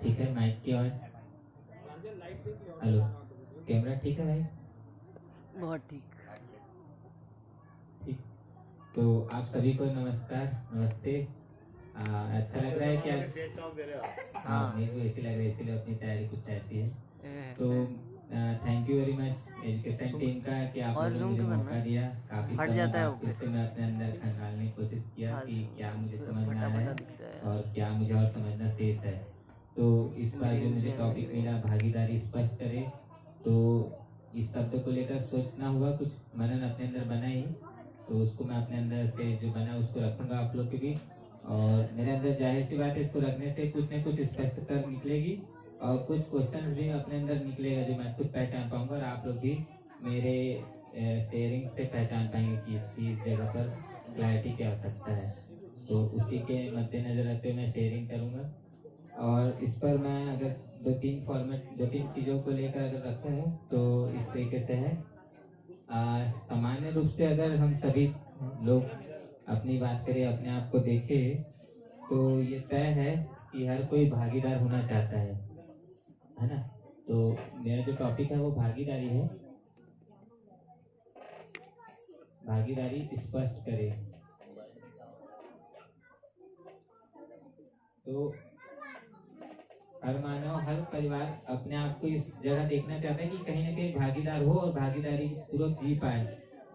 ठीक है, माइक की आवाज। हेलो, कैमरा ठीक है भाई? बहुत ठीक। ठीक। तो आप सभी को नमस्कार, नमस्ते। अच्छा लग रहा है क्या? हाँ, मुझे तो ऐसी लग रही है, इसीलिए अपनी तैयारी कुछ ऐसी है। तो thank you very much education team का कि आप और लोगों ने जूम मुझे क्यों करना मौका है? दिया। काफ़ी फट समय जाता है वो बाद फिर से मैं अपने अंदर खंगालने की कोशिश किया कि क्या मुझे समझ में आया फटाफटा है दिखता है और क्या मुझे और समझना शेष है। तो इस बार जो ग्रीन मुझे स्क्रीन टॉपिक में। मिला, भागीदारी स्पष्ट करे, तो इस शब्द को लेकर सोचना हुआ, कुछ मनन अपने अंदर बना ही। तो उसको मैं अपने अंदर से जो बना उसको रखूंगा आप लोग के बीच। और मेरे अंदर जाहिर सी बात है, इसको रखने से कुछ न कुछ स्पष्टता निकलेगी और कुछ क्वेश्चंस भी अपने अंदर निकलेगा जो मैं खुद पहचान पाऊंगा और आप लोग भी मेरे शेयरिंग से पहचान पाएंगे कि इसकी जगह पर क्लैरिटी की आवश्यकता है। तो उसी के मद्देनजर रखते हुए मैं शेयरिंग करूंगा। और इस पर मैं अगर दो तीन चीज़ों को लेकर अगर रखूँ तो इस तरीके से है। सामान्य रूप से अगर हम सभी लोग अपनी बात करें, अपने आप को देखें, तो ये तय है कि हर कोई भागीदार होना चाहता है ना? तो मेरा जो टॉपिक है वो भागीदारी है। भागीदारी स्पष्ट करें। तो हर मानव, हर परिवार अपने आप को इस जगह देखना चाहता है कि कहीं ना कहीं भागीदार हो और भागीदारी पूर्वक जी पाए।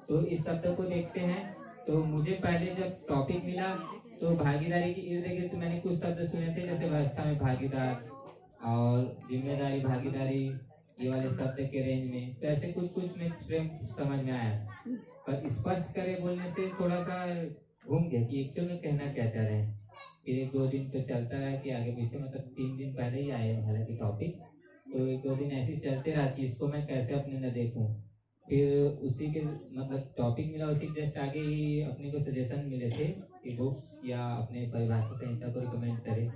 तो इस शब्द को देखते हैं। तो मुझे पहले जब टॉपिक मिला तो भागीदारी के इर्द गिर्द मैंने कुछ शब्द सुने थे, जैसे व्यवस्था में भागीदार और जिम्मेदारी भागीदारी, ये वाले शब्द के रेंज में। तो ऐसे कुछ कुछ में फ्रेम समझ में आया, पर स्पष्ट करे बोलने से थोड़ा सा घूम गया कि एक्चुअल में कहना क्या चाह रहे हैं। फिर एक दो दिन तो चलता रहा कि आगे पीछे, मतलब 3 दिन पहले ही आए हालांकि टॉपिक। तो एक दो दिन ऐसे ही चलते रहा कि इसको मैं कैसे अपने अंदर देखूं। फिर उसी के मतलब टॉपिक मिला, उसी के जस्ट आगे ही अपने को सजेशन मिले थे कि बुक्स या अपने परिभाषा संहिता को रिकमेंड करें,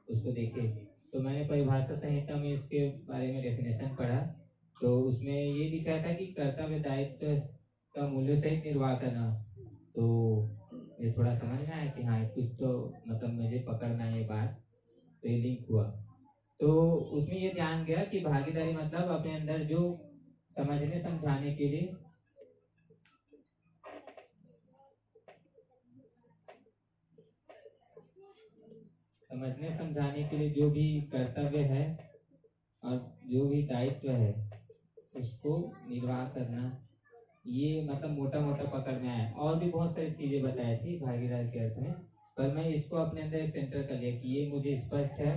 उसको देखे। तो मैंने परिभाषा संहिता में इसके बारे में डेफिनेशन पढ़ा। तो उसमें ये लिखा था कि कर्तव्य दायित्व का मूल्य सहित निर्वाह करना। तो ये थोड़ा समझ में आया कि हाँ कुछ तो मतलब मुझे पकड़ना है ये बात। तो ये लिंक हुआ। तो उसमें ये ध्यान गया कि भागीदारी मतलब अपने अंदर जो समझने समझाने के लिए जो भी कर्तव्य है और जो भी दायित्व है उसको निर्वाह करना, ये मतलब मोटा मोटा पकड़ में आया। और भी बहुत सारी चीजें बताई थी भागीदार के अर्थ में, पर मैं इसको अपने अंदर एक सेंटर कर लिया कि ये मुझे स्पष्ट है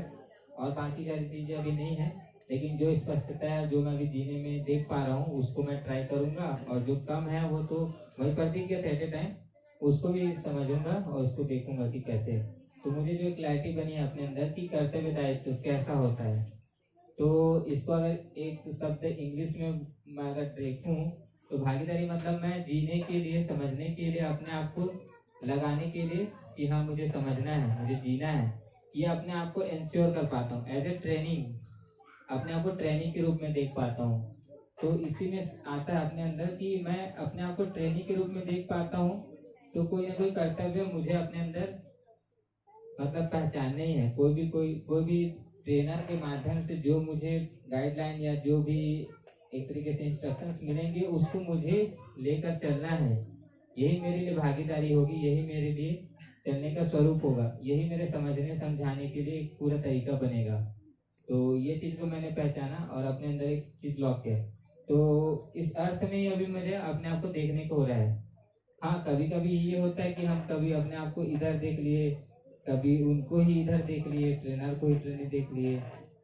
और बाकी सारी चीजें अभी नहीं है। लेकिन जो स्पष्टता है, जो मैं अभी जीने में देख पा रहा हूँ, उसको मैं ट्राई करूंगा। और जो कम है वो तो वही प्रतिज्ञा एट ए टाइम, उसको भी समझूंगा और उसको देखूंगा कि कैसे। तो मुझे जो क्लैरिटी बनी है अपने अंदर कि कर्तव्य दायित्व कैसा होता है, तो इसको अगर एक शब्द इंग्लिश में मैं अगर देखूं तो भागीदारी मतलब मैं जीने के लिए, समझने के लिए, अपने आप को लगाने के लिए कि हाँ मुझे समझना है, मुझे जीना है, ये अपने आप को इंश्योर कर पाता हूँ एज ए ट्रेनिंग, अपने आप को ट्रेनिंग के रूप में देख पाता हूँ। तो इसी में आता है अपने अंदर कि मैं अपने आप को ट्रेनिंग के रूप में देख पाता हूँ। तो कोई ना कोई कर्तव्य मुझे अपने अंदर मतलब पहचानने ही है। कोई भी ट्रेनर के माध्यम से जो मुझे गाइडलाइन या जो भी एक तरीके से इंस्ट्रक्शंस मिलेंगे, उसको मुझे लेकर चलना है। यही मेरे लिए भागीदारी होगी, यही मेरे लिए चलने का स्वरूप होगा, यही मेरे समझने समझाने के लिए एक पूरा तरीका बनेगा। तो ये चीज को मैंने पहचाना और अपने अंदर एक चीज लॉक किया। तो इस अर्थ में ही अभी मुझे अपने आप को देखने को हो रहा है। हाँ, कभी कभी ये होता है कि हम कभी अपने आप को इधर देख लिए, कभी उनको ही इधर देख लिए, ट्रेनर को ही ट्रेनर देख लिए,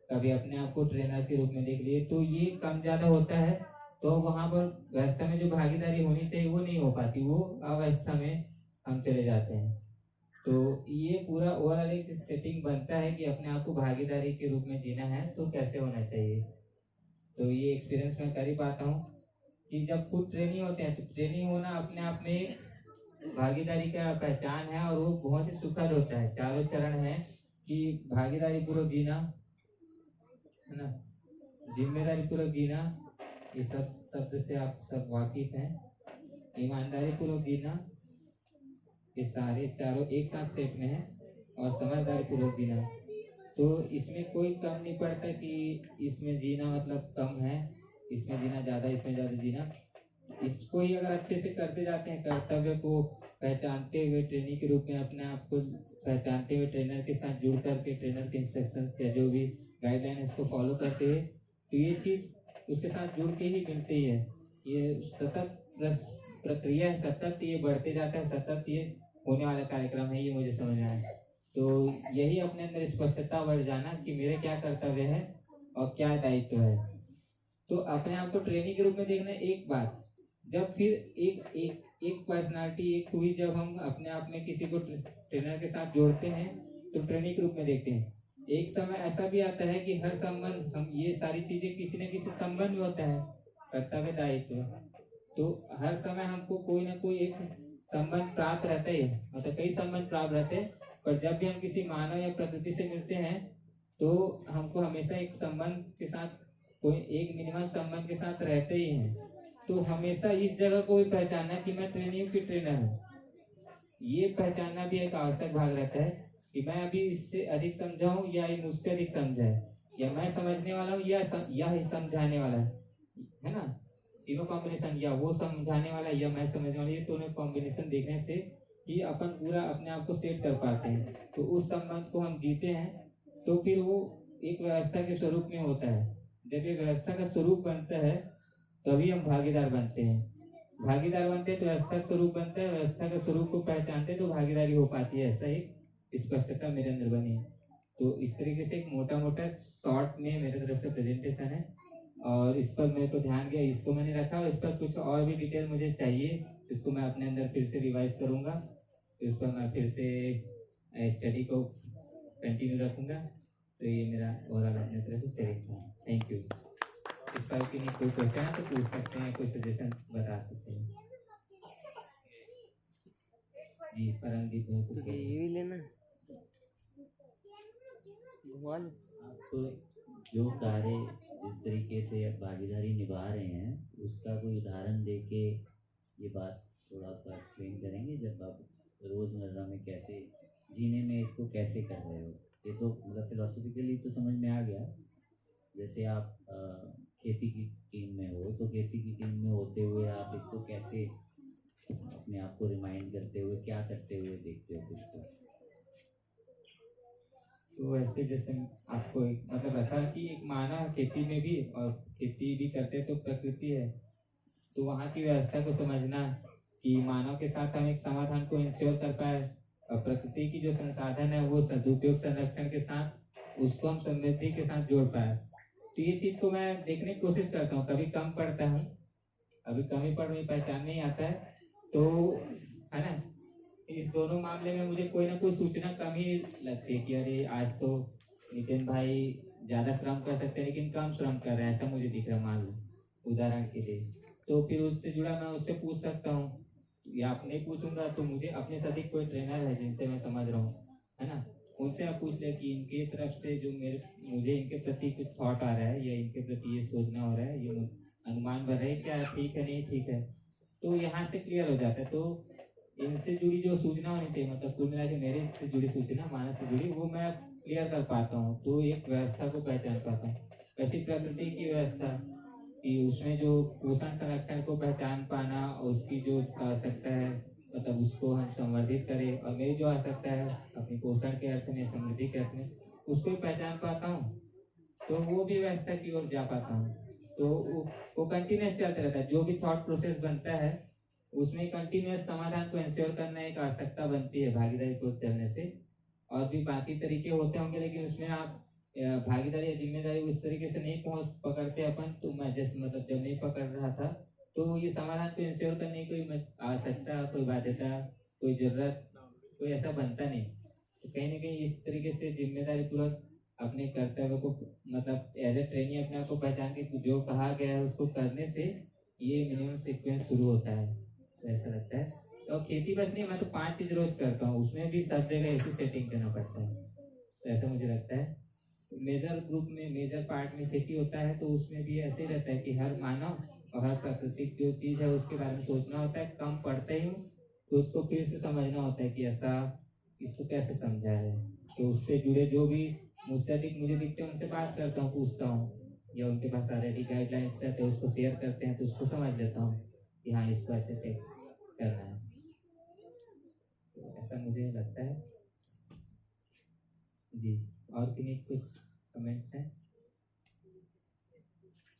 कभी अपने आप को ट्रेनर के रूप में देख लिए। तो ये कम ज्यादा होता है। तो वहां पर व्यवस्था में जो भागीदारी होनी चाहिए वो नहीं हो पाती, वो अवस्था में हम चले जाते हैं। तो ये पूरा ओवरऑल एक सेटिंग बनता है कि अपने आप को भागीदारी के रूप में जीना है तो कैसे होना चाहिए। तो ये एक्सपीरियंस मैं कर ही पाता हूँ कि जब खुद ट्रेनिंग होते हैं तो ट्रेनिंग होना अपने आप में भागीदारी का पहचान है और वो बहुत ही सुखद होता है। चारों चरण है कि भागीदारी पूर्वक जीना, है ना, जिम्मेदारी पूर्वक जीना, ये सब शब्द से आप सब वाकिफ हैं। ईमानदारी पूर्वक जीना, ये सारे चारों एक साथ सेट में है। और समझदारी पूर्वक जीना, तो इसमें कोई कम नहीं पड़ता कि इसमें जीना मतलब कम है, इसमें जीना ज़्यादा, इसमें ज़्यादा जीना। इसको ही अगर अच्छे से करते जाते हैं, कर्तव्य को पहचानते हुए ट्रेनिंग के रूप में अपने आप को पहचानते हुए ट्रेनर के साथ जुड़ करके ट्रेनर के इंस्ट्रक्शंस या जो भी गाइडलाइन है उसको फॉलो करते हुए, तो ये चीज़ उसके साथ जुड़ के ही मिलती है। ये सतत प्रक्रिया है, सतत ये बढ़ते जाता है, सतत ये होने वाला कार्यक्रम है, ये मुझे समझ में आया। तो यही अपने अंदर स्पष्टता बढ़ जाना कि मेरे क्या कर्तव्य है और क्या दायित्व है। तो अपने आप को ट्रेनिंग के रूप में देखना एक बात, जब फिर एक एक एक पर्सनालिटी एक हुई, जब हम अपने आप में किसी को ट्रेनर के साथ जोड़ते हैं तो ट्रेनिंग के रूप में देखते हैं। एक समय ऐसा भी आता है कि हर संबंध, हम ये सारी चीजें किसी न किसी संबंध में होता है, कर्तव्य दायित्व, तो हर समय हमको कोई ना कोई एक संबंध प्राप्त रहते ही, मतलब कई संबंध प्राप्त रहते हैं, पर जब भी हम किसी मानव या प्रकृति से मिलते हैं तो हमको हमेशा एक संबंध के साथ, कोई एक मिनिमम संबंध के साथ रहते ही हैं। तो हमेशा इस जगह को भी पहचानना कि मैं ट्रेनिंग की ट्रेनर हूँ, ये पहचानना भी एक आवश्यक भाग रहता है कि मैं अभी इससे अधिक समझाऊं या ये मुझसे अधिक समझा है, या मैं समझने वाला हूँ या ही समझाने वाला है ना, तीनों कॉम्बिनेशन, या वो समझाने वाला या मैं समझने वाला, ये दोनों कॉम्बिनेशन देखने से कि अपन पूरा अपने आप को सेट कर पाते हैं। तो उस संबंध को हम जीते हैं तो फिर वो एक व्यवस्था के स्वरूप में होता है। जब ये व्यवस्था का स्वरूप बनता है तभी हम भागीदार बनते हैं, भागीदार बनते हैं तो व्यवस्था का स्वरूप बनता है, व्यवस्था का स्वरूप को पहचानते हैं तो भागीदारी हो पाती है। ऐसा ही स्पष्टता मेरे अंदर बनी है। तो इस तरीके से एक मोटा मोटा शॉर्ट में मेरे तरफ से प्रेजेंटेशन है, और इस पर मेरे को ध्यान गया, इसको मैंने रखा, और इस पर कुछ और भी डिटेल मुझे चाहिए, इसको मैं अपने अंदर फिर से रिवाइज करूंगा, इस पर मैं फिर से स्टडी को कंटिन्यू रखूंगा। तो ये मेरा ओवरऑल अपने तरफ से शेयरिंग था। Thank you. इस पर की नहीं कोई क्वेश्चन है तो पूछ सकते हैं, कोई सजेशन बता सकते हैं जी। परमदीप भाई तो ये भी लेना है। भगवान आप जो कार्य जिस तरीके से आप भागीदारी निभा रहे हैं उसका कोई उदाहरण देके ये बात थोड़ा सा एक्सप्लेन करेंगे, जब आप रोज़मर्रा में कैसे जीने में इसको कैसे कर रहे हो? ये तो मतलब फिलोसफिकली तो समझ में आ गया, जैसे आप खेती की टीम में हो तो खेती की टीम में होते हुए आप इसको कैसे अपने आप को रिमाइंड करते हुए, क्या करते हुए देखते हो खुद को? तो ऐसे जैसे आपको एक मतलब रखा कि एक मानव खेती में भी, और खेती भी करते तो प्रकृति है, तो वहाँ की व्यवस्था को समझना कि मानव के साथ हम एक समाधान को इंश्योर कर पाए, और प्रकृति की जो संसाधन है वो सदुपयोग संरक्षण के साथ उसको हम समृद्धि के साथ जोड़ पाए। तो ये चीज को मैं देखने की कोशिश करता हूँ, कभी कम पढ़ता हूँ, अभी कमी पढ़ में पहचान नहीं आता है, तो है ना, इस दोनों मामले में मुझे कोई ना कोई सूचना कम ही लगती है कि अरे आज तो नितिन भाई ज्यादा श्रम कर सकते हैं लेकिन कम श्रम कर रहे हैं, ऐसा मुझे दिख रहा है, मान लो उदाहरण के लिए। तो फिर उससे जुड़ा मैं उससे पूछ सकता हूँ, या आप नहीं पूछूंगा तो मुझे अपने साथ ही कोई ट्रेनर है जिनसे मैं समझ रहा हूँ, है ना, उनसे आप पूछ ले कि इनके तरफ से जो मुझे इनके प्रति कुछ थॉट आ रहा है, या इनके प्रति ये सोचना हो रहा है, ये अनुमान बन रहा है, क्या ठीक है नहीं ठीक है, तो यहाँ से क्लियर हो जाता है। तो इनसे जुड़ी जो सूचना होनी चाहिए, मतलब कुल मिला के मेरे से जुड़ी सूचना, मानव से जुड़ी, वो मैं क्लियर कर पाता हूँ, तो एक व्यवस्था को पहचान पाता हूँ। ऐसी प्रकृति की व्यवस्था कि उसमें जो पोषण संरक्षण को पहचान पाना, और उसकी जो आवश्यकता है मतलब उसको हम संवर्धित करें, और मेरी जो आवश्यकता है अपनी पोषण के अर्थ में, समृद्धि के अर्थ में, उसको भी पहचान पाता हूँ, तो वो भी व्यवस्था की ओर जा पाता हूँ। तो वो कंटिन्यूस चलता रहता है, जो भी थॉट प्रोसेस बनता है उसमें कंटिन्यूस समाधान को इंश्योर करना एक आवश्यकता बनती है भागीदारी को चलने से। और भी बाकी तरीके होते होंगे लेकिन उसमें आप भागीदारी या जिम्मेदारी उस तरीके से नहीं पकड़ते अपन। तो मैं जैसे मतलब जब नहीं पकड़ रहा था तो ये समाधान को इंश्योर करने की कोई आवश्यकता, कोई बाध्यता, कोई जरूरत, कोई ऐसा बनता नहीं। तो कहीं ना कहीं इस तरीके से जिम्मेदारी पूर्वक अपने कर्तव्य को मतलब एज ए ट्रेनिंग अपने आप को पहचान के जो कहा गया है उसको करने से ये मिनिमम सीक्वेंस शुरू होता है, तो ऐसा लगता है। तो खेती बस नहीं, मैं तो 5 चीज रोज करता हूँ, उसमें भी सब जगह ऐसी सेटिंग करना पड़ता है, तो ऐसा मुझे लगता है। मेजर ग्रुप में, मेजर पार्ट में खेती होता है तो उसमें भी ऐसे रहता है कि हर मानव और हर प्राकृतिक जो चीज है उसके बारे में सोचना होता है। कम पढ़ते ही तो उसको फिर से समझना होता है कि ऐसा इसको कैसे समझा है, तो उससे जुड़े जो भी मुझसे अधिक मुझे दिखते हैं, उनसे बात करता हूँ, पूछता हूँ, या उनके पास ऑलरेडी गाइडलाइंस रहते हैं, उसको शेयर करते हैं, तो उसको समझ लेता हूँ कि हाँ इसको ऐसे टेक करना है। तो ऐसा मुझे लगता है जी। और किन्हीं कुछ कमेंट्स हैं?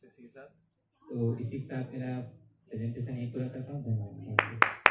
इसी के साथ तो इसी के साथ मेरा प्रेजेंटेशन यही पूरा करता हूँ। धन्यवाद।